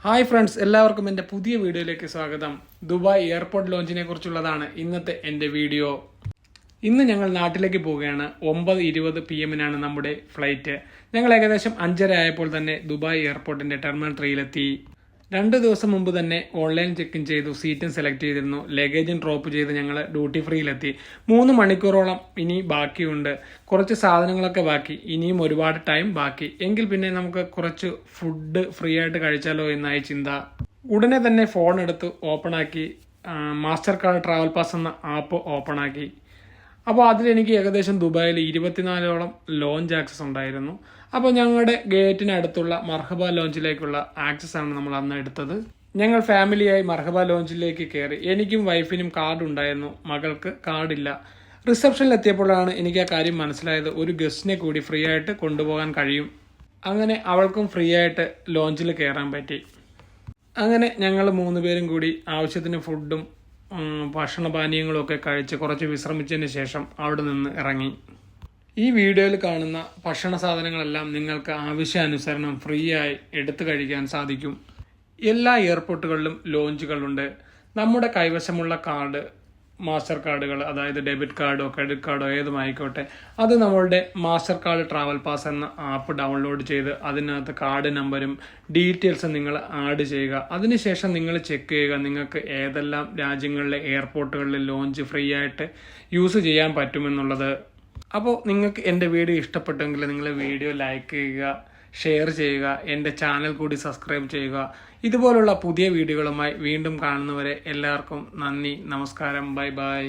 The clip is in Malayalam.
ഹായ് ഫ്രണ്ട്സ്, എല്ലാവർക്കും എൻ്റെ പുതിയ വീഡിയോയിലേക്ക് സ്വാഗതം. ദുബായ് എയർപോർട്ട് ലോഞ്ചിനെ കുറിച്ചുള്ളതാണ് ഇന്നത്തെ എൻ്റെ വീഡിയോ. ഇന്ന് ഞങ്ങൾ നാട്ടിലേക്ക് പോവുകയാണ്. 9:20 PM നമ്മുടെ ഫ്ലൈറ്റ്. ഞങ്ങൾ ഏകദേശം 5:30 ആയപ്പോൾ തന്നെ ദുബായ് എയർപോർട്ടിൻ്റെ ടെർമിനൽ 3-ലെത്തി. 2 ദിവസം മുമ്പ് തന്നെ ഓൺലൈൻ ചെക്ക് ഇൻ ചെയ്തു, സീറ്റും സെലക്ട് ചെയ്തിരുന്നു. ലഗേജും ഡ്രോപ്പ് ചെയ്ത് ഞങ്ങൾ ഡ്യൂട്ടി ഫ്രീയിലെത്തി. 3 മണിക്കൂറോളം ഇനി ബാക്കിയുണ്ട്. കുറച്ച് സാധനങ്ങളൊക്കെ ബാക്കി, ഇനിയും ഒരുപാട് ടൈം ബാക്കി. എങ്കിൽ പിന്നെ നമുക്ക് കുറച്ച് ഫുഡ് ഫ്രീ ആയിട്ട് കഴിച്ചാലോ എന്നായി ചിന്ത. ഉടനെ തന്നെ ഫോൺ എടുത്ത് ഓപ്പണാക്കി മാസ്റ്റർ കാർഡ് ട്രാവൽ പാസ് എന്ന ആപ്പ് ഓപ്പണാക്കി. അപ്പോൾ അതിലെനിക്ക് ഏകദേശം ദുബായിൽ 24ഓളം ലോഞ്ച് ആക്സസ് ഉണ്ടായിരുന്നു. അപ്പോൾ ഞങ്ങളുടെ ഗേറ്റിനടുത്തുള്ള മർഹബ ലോഞ്ചിലേക്കുള്ള ആക്സസ് ആണ് നമ്മൾ അന്ന് എടുത്തത്. ഞങ്ങൾ ഫാമിലിയായി മർഹബ ലോഞ്ചിലേക്ക് കയറി. എനിക്കും വൈഫിനും കാർഡ് ഉണ്ടായിരുന്നു, മകൾക്ക് കാർഡില്ല. റിസപ്ഷനിൽ എത്തിയപ്പോഴാണ് എനിക്ക് ആ കാര്യം മനസ്സിലായത്. ഒരു ഗസ്റ്റിനെ കൂടി ഫ്രീ ആയിട്ട് കൊണ്ടുപോകാൻ കഴിയും. അങ്ങനെ അവൾക്കും ഫ്രീ ആയിട്ട് ലോഞ്ചിൽ കയറാൻ പറ്റി. അങ്ങനെ ഞങ്ങൾ 3 പേരും കൂടി ആവശ്യത്തിന് ഫുഡും ഭക്ഷണപാനീയങ്ങളും ഒക്കെ കഴിച്ച് കുറച്ച് വിശ്രമിച്ചതിന് ശേഷം അവിടെ നിന്ന് ഇറങ്ങി. ഈ വീഡിയോയിൽ കാണുന്ന ഭക്ഷണ സാധനങ്ങളെല്ലാം നിങ്ങൾക്ക് ആവശ്യാനുസരണം ഫ്രീ ആയി എടുത്തു കഴിക്കാൻ സാധിക്കും. എല്ലാ എയർപോർട്ടുകളിലും ലോഞ്ചുകളുണ്ട്. നമ്മുടെ കൈവശമുള്ള കാർഡ്, മാസ്റ്റർ കാർഡുകൾ, അതായത് ഡെബിറ്റ് കാർഡോ ക്രെഡിറ്റ് കാർഡോ ഏതുമായിക്കോട്ടെ, അത് നമ്മളുടെ മാസ്റ്റർ കാർഡ് ട്രാവൽ പാസ് എന്ന ആപ്പ് ഡൗൺലോഡ് ചെയ്ത് അതിനകത്ത് കാർഡ് നമ്പരും ഡീറ്റെയിൽസും നിങ്ങൾ ആഡ് ചെയ്യുക. അതിനുശേഷം നിങ്ങൾ ചെക്ക് ചെയ്യുക നിങ്ങൾക്ക് ഏതെല്ലാം രാജ്യങ്ങളിലെ എയർപോർട്ടുകളിൽ ലോഞ്ച് ഫ്രീ ആയിട്ട് യൂസ് ചെയ്യാൻ പറ്റുമെന്നുള്ളത്. അപ്പോൾ നിങ്ങൾക്ക് എൻ്റെ വീഡിയോ ഇഷ്ടപ്പെട്ടെങ്കിൽ നിങ്ങൾ വീഡിയോ ലൈക്ക് ചെയ്യുക, ഷെയർ ചെയ്യുക, എൻ്റെ ചാനൽ കൂടി സബ്സ്ക്രൈബ് ചെയ്യുക. ഇതുപോലുള്ള പുതിയ വീഡിയോകളുമായി വീണ്ടും കാണുന്നവരെ എല്ലാവർക്കും നന്ദി, നമസ്കാരം, ബൈ ബൈ.